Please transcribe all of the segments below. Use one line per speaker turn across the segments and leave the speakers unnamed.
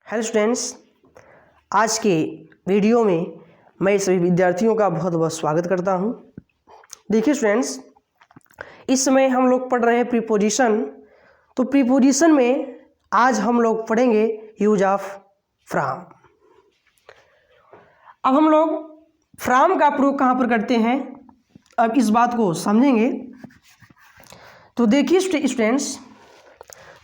Hello students, आज के video में मैं सभी विद्यार्थियों का बहुत बहुत स्वागत करता हूं। देखिए स्टूडेंट्स, इस समय हम लोग पढ़ रहे हैं प्रीपोजिशन। तो प्रीपोजिशन में आज हम लोग पढ़ेंगे यूज ऑफ फ्रॉम। अब हम लोग फ्रॉम का प्रयोग कहाँ पर करते हैं, अब इस बात को समझेंगे। तो देखिए स्टूडेंट्स,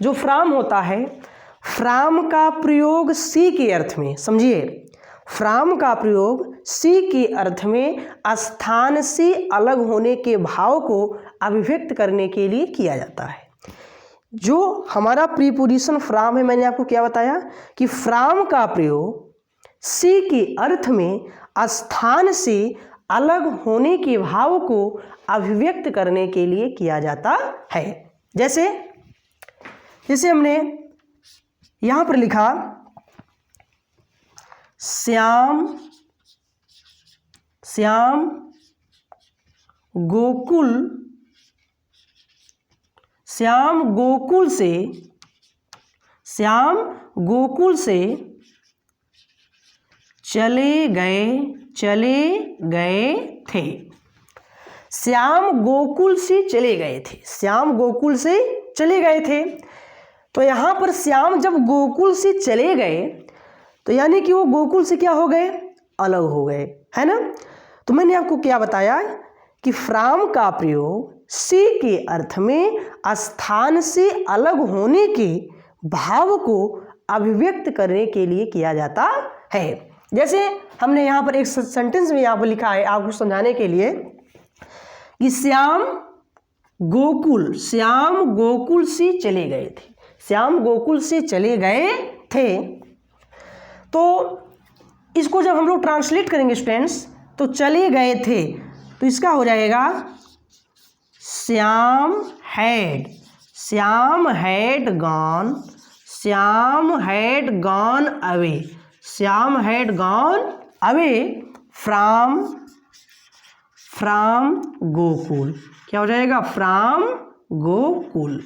जो फ्रॉम होता है, फ्रॉम का प्रयोग सी के अर्थ में, समझिए, फ्रॉम का प्रयोग सी के अर्थ में स्थान से अलग होने के भाव को अभिव्यक्त करने के लिए किया जाता है। जो हमारा प्रीपोजिशन फ्रॉम है, मैंने आपको क्या बताया कि फ्रॉम का प्रयोग सी के अर्थ में स्थान से अलग होने के भाव को अभिव्यक्त करने के लिए किया जाता है। जैसे हमने यहां पर लिखा श्याम गोकुल से चले गए थे। श्याम गोकुल से चले गए थे। तो यहाँ पर श्याम जब गोकुल से चले गए तो यानी कि वो गोकुल से क्या हो गए, अलग हो गए, है ना। तो मैंने आपको क्या बताया कि फ्रॉम का प्रयोग सी के अर्थ में स्थान से अलग होने के भाव को अभिव्यक्त करने के लिए किया जाता है। जैसे हमने यहाँ पर एक सेंटेंस में यहाँ पर लिखा है आपको समझाने के लिए कि श्याम गोकुल से चले गए थे। श्याम गोकुल से चले गए थे। तो इसको जब हम लोग ट्रांसलेट करेंगे स्टूडेंट्स, तो चले गए थे तो इसका हो जाएगा Shyam had gone away from Gokul. क्या हो जाएगा, फ्रॉम गोकुल।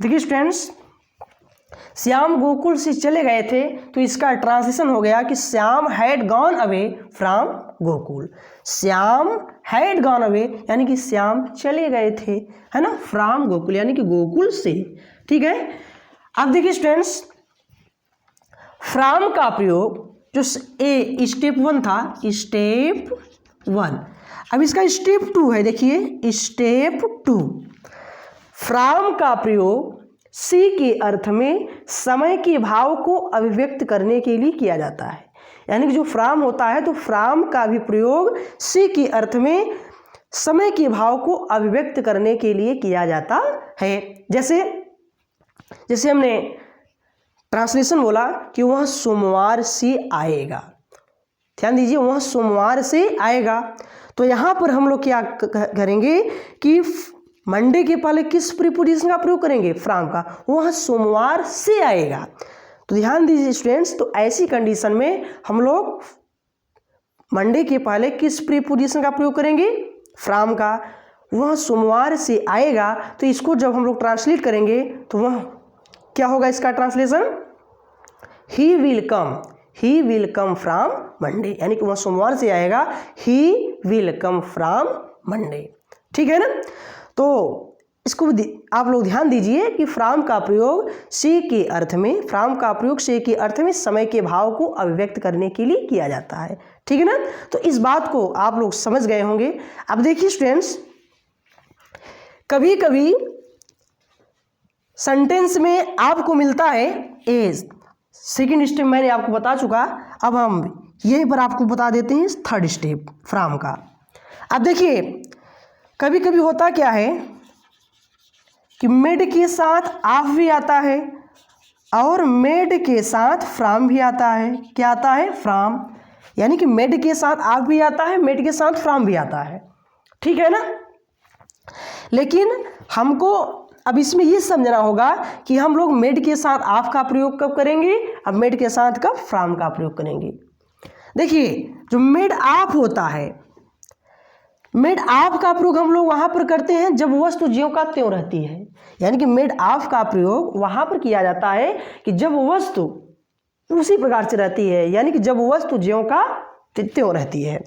देखिए स्टूडेंट्स, श्याम गोकुल से चले गए थे तो इसका ट्रांसलेशन हो गया कि Shyam had gone away from Gokul. Shyam had gone away यानी कि श्याम चले गए थे, है ना, फ्रॉम गोकुल यानी कि गोकुल से। ठीक है। अब देखिए स्टूडेंट्स, फ्रॉम का प्रयोग जो स्टेप 1 था, स्टेप 1, अब इसका स्टेप 2 है। देखिए स्टेप 2, फ्रॉम का प्रयोग सी के अर्थ में समय के भाव को अभिव्यक्त करने के लिए किया जाता है। यानी कि जो फ्रॉम होता है तो फ्रॉम का भी प्रयोग सी के अर्थ में समय के भाव को अभिव्यक्त करने के लिए किया जाता है। जैसे हमने ट्रांसलेशन बोला कि वह सोमवार से आएगा। ध्यान दीजिए, वह सोमवार से आएगा। तो यहाँ पर हम लोग क्या करेंगे कि मंडे के पहले किस प्रीपोजिशन का प्रयोग करेंगे, फ्रॉम का। वह सोमवार से आएगा। तो ध्यान दीजिए स्टूडेंट्स, तो ऐसी कंडीशन में हम लोग मंडे के पहले किस प्रीपोजिशन का प्रयोग करेंगे, फ्रॉम का। वह सोमवार से आएगा, तो इसको जब हम लोग ट्रांसलेट करेंगे तो वह क्या होगा, इसका translation he will come from Monday, यानी कि वह सोमवार से आएगा, he will come from Monday. ठीक है ना। तो इसको आप लोग ध्यान दीजिए कि फ्रॉम का प्रयोग सी के अर्थ में समय के भाव को अभिव्यक्त करने के लिए किया जाता है। ठीक है ना। तो इस बात को आप लोग समझ गए होंगे। अब देखिए स्टूडेंट्स, कभी कभी सेंटेंस में आपको मिलता है एज। सेकेंड स्टेप मैंने आपको बता चुका, अब हम यहीं पर आपको बता देते हैं थर्ड स्टेप फ्रॉम का। अब देखिए, कभी कभी होता क्या है कि मेड के साथ ऑफ भी आता है और मेड के साथ फ्रॉम भी आता है। क्या आता है, फ्रॉम। यानी कि मेड के साथ ऑफ भी आता है, मेड के साथ फ्रॉम भी आता है। ठीक है ना। लेकिन हमको अब इसमें ये समझना होगा कि हम लोग मेड के साथ ऑफ का प्रयोग कब करेंगे, अब मेड के साथ कब फ्रॉम का प्रयोग करेंगे। देखिए, जो मेड ऑफ होता है मेड ऑफ का प्रयोग हम लोग वहाँ पर करते हैं जब वस्तु ज्यों का त्यों रहती है, यानी कि मेड ऑफ का प्रयोग वहाँ पर किया जाता है कि जब वस्तु उसी प्रकार से रहती है, यानी कि जब वस्तु ज्यों का त्यों रहती है।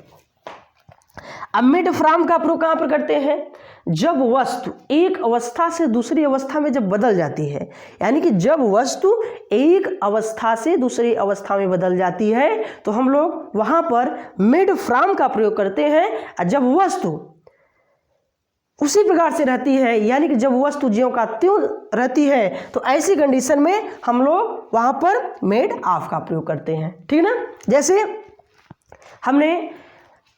अब मेड फ्रॉम का प्रयोग कहाँ पर करते हैं, जब वस्तु एक अवस्था से दूसरी अवस्था में जब बदल जाती है, यानी कि जब वस्तु एक अवस्था से दूसरी अवस्था में बदल जाती है तो हम लोग वहाँ पर मेड फ्रॉम का प्रयोग करते हैं। और जब वस्तु उसी प्रकार से रहती है, यानी कि जब वस्तु ज्यों का त्यों रहती है, तो ऐसी कंडीशन में हम लोग वहाँ पर मेड ऑफ का प्रयोग करते हैं। ठीक ना, जैसे हमने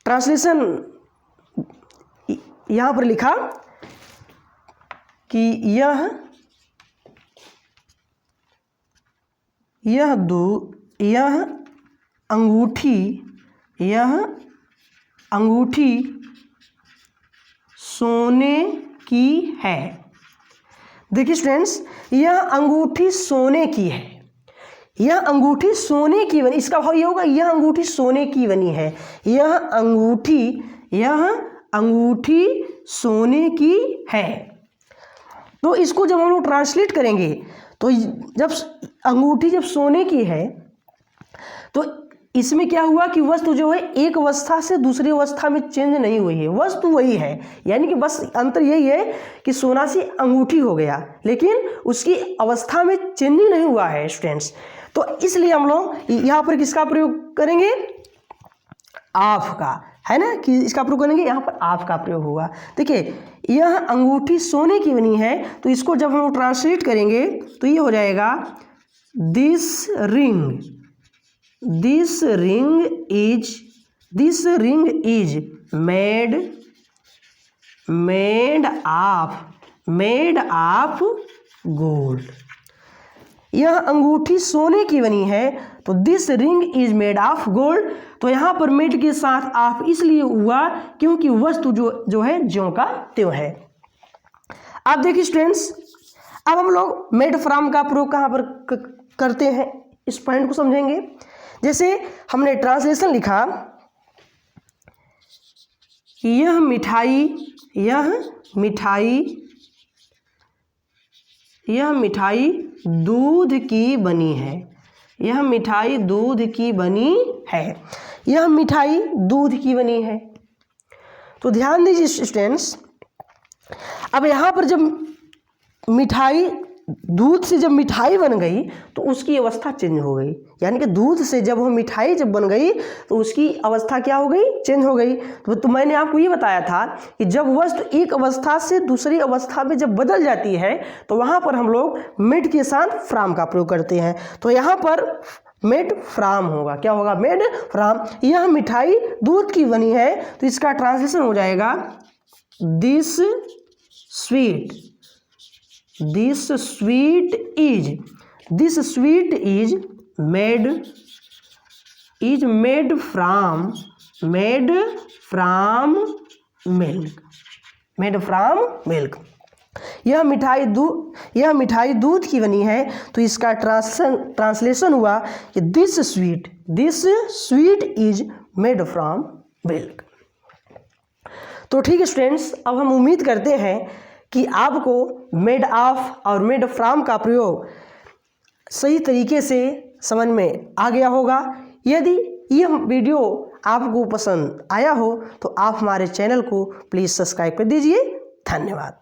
ट्रांसलेशन यहाँ पर लिखा कि यह अंगूठी सोने की है। देखिए स्टूडेंट्स, यह अंगूठी सोने की है, यह अंगूठी सोने की बनी, इसका भाव ये होगा यह अंगूठी सोने की बनी है, यह अंगूठी सोने की है। तो इसको जब हम लोग ट्रांसलेट करेंगे तो जब अंगूठी जब सोने की है तो इसमें क्या हुआ कि वस्तु जो है एक अवस्था से दूसरी अवस्था में चेंज नहीं हुई है, वस्तु वही है, यानी कि बस अंतर यही है कि सोना से अंगूठी हो गया, लेकिन उसकी अवस्था में चेंजिंग नहीं हुआ है स्टूडेंट्स। तो इसलिए हम लोग यहाँ पर किसका प्रयोग करेंगे, ऑफ का, है ना, कि इसका प्रयोग करेंगे, यहाँ पर ऑफ का प्रयोग होगा। देखिए यह अंगूठी सोने की बनी है, तो इसको जब हम ट्रांसलेट करेंगे तो ये हो जाएगा this ring is made of gold. यह अंगूठी सोने की बनी है, तो this ring is made of gold. तो यहाँ पर मेड के साथ ऑफ इसलिए हुआ क्योंकि वस्तु जो है ज्यों का त्यों है। अब देखिए स्टूडेंट्स, अब हम लोग मेड फ्रॉम का प्रयोग कहाँ पर करते हैं, इस पॉइंट को समझेंगे। जैसे हमने ट्रांसलेशन लिखा कि यह मिठाई दूध की बनी है, यह मिठाई दूध की बनी है, यह मिठाई दूध की बनी है। तो ध्यान दीजिए स्टूडेंट्स, अब यहाँ पर जब मिठाई दूध से जब मिठाई बन गई तो उसकी अवस्था चेंज हो गई, यानी कि दूध से जब वो मिठाई जब बन गई तो उसकी अवस्था क्या हो गई, चेंज हो गई। तो मैंने आपको ये बताया था कि जब वस्तु एक अवस्था से दूसरी अवस्था में जब बदल जाती है तो वहाँ पर हम लोग मेड के साथ फ्रॉम का प्रयोग करते हैं। तो यहाँ पर मेड फ्रॉम होगा, क्या होगा, मेड फ्रॉम। यह मिठाई दूध की बनी है, तो इसका ट्रांसलेशन हो जाएगा this sweet is made from milk. यह मिठाई दूध की बनी है, तो इसका ट्रांसलेशन हुआ कि this sweet is made from milk. तो ठीक है स्टूडेंट्स, अब हम उम्मीद करते हैं कि आपको मेड ऑफ और मेड फ्रॉम का प्रयोग सही तरीके से समझ में आ गया होगा। यदि यह वीडियो आपको पसंद आया हो तो आप हमारे चैनल को प्लीज़ सब्सक्राइब कर दीजिए। धन्यवाद।